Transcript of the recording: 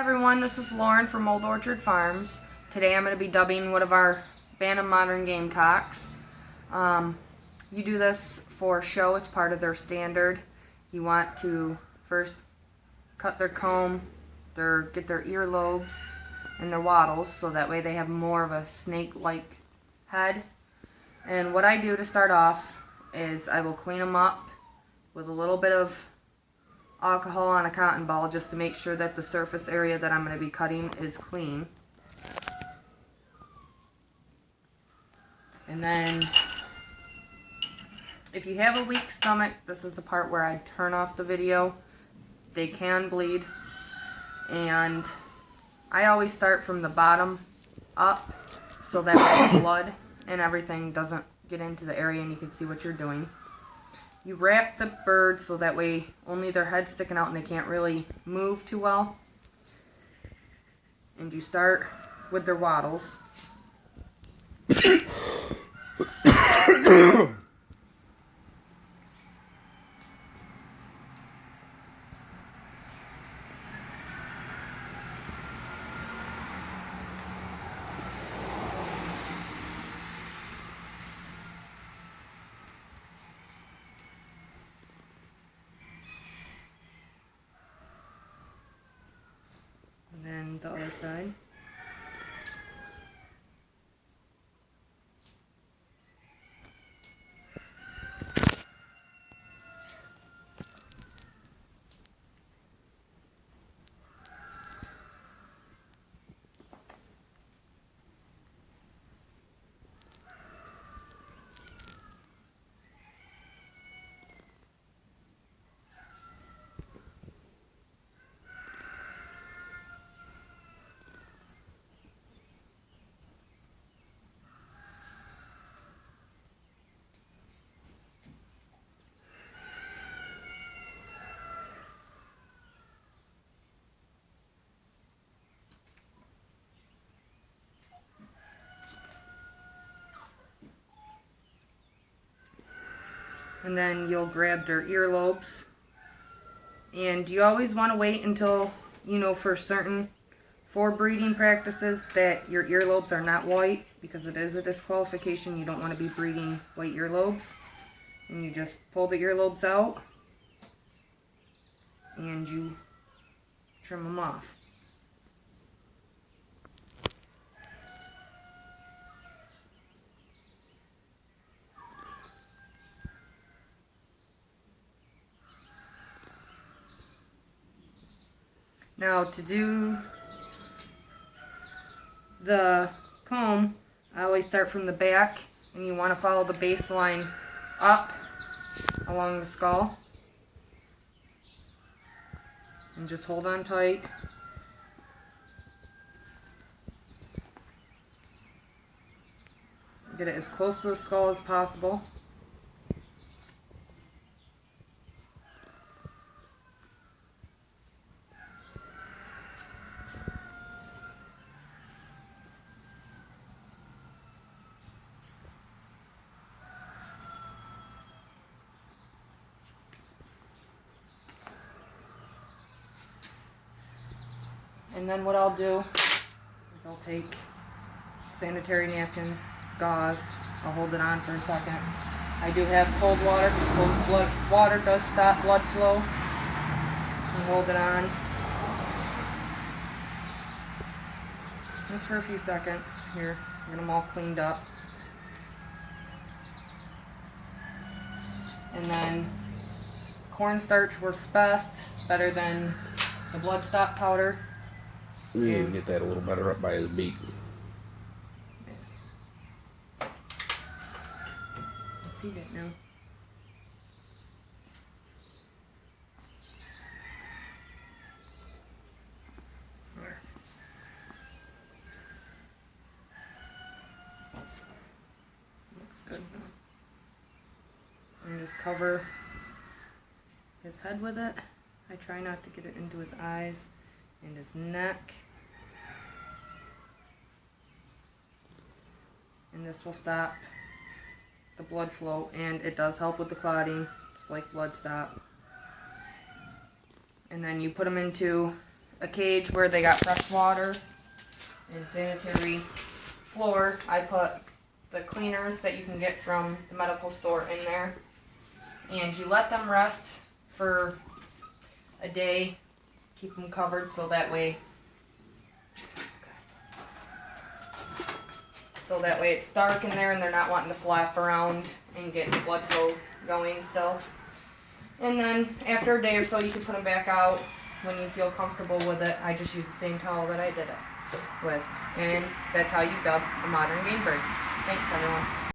everyone, this is Lauren from Old Orchard Farms. Today I'm going to be dubbing one of our bantam modern gamecocks. You do this for show, it's part of their standard. You want to first cut their comb, get their earlobes and their wattles, so that way they have more of a snake-like head. And what I do to start off is I will clean them up with a little bit of alcohol on a cotton ball just to make sure that the surface area that I'm going to be cutting is clean. And then if you have a weak stomach, this is the part where I turn off the video. They can bleed, and I always start from the bottom up so that the blood and everything doesn't get into the area and you can see what you're doing. You wrap the bird so that way only their head's sticking out and they can't really move too well. And you start with their wattles. And then the other side. And then you'll grab their earlobes. And you always want to wait until, you know, for certain, for breeding practices, that your earlobes are not white, because it is a disqualification. You don't want to be breeding white earlobes. And you just pull the earlobes out and you trim them off. Now, to do the comb, I always start from the back, and you want to follow the baseline up along the skull. And just hold on tight. Get it as close to the skull as possible. And then what I'll do is I'll take sanitary napkins, gauze, I'll hold it on for a second. I do have cold water because cold water does stop blood flow. And hold it on just for a few seconds. Here, get them all cleaned up. And then cornstarch works best, better than the blood stop powder. You need to get that a little better up by his beak. I see that now. There. Looks good. And just cover his head with it. I try not to get it into his eyes and his neck. And this will stop the blood flow, and it does help with the clotting, just like blood stop. And then you put them into a cage where they got fresh water and sanitary floor. I put the cleaners that you can get from the medical store in there. And you let them rest for a day. Keep them covered so that way it's dark in there and they're not wanting to flap around and get blood flow going still. And then after a day or so you can put them back out when you feel comfortable with it. I just use the same towel that I did it with. And that's how you dub a modern game bird. Thanks everyone.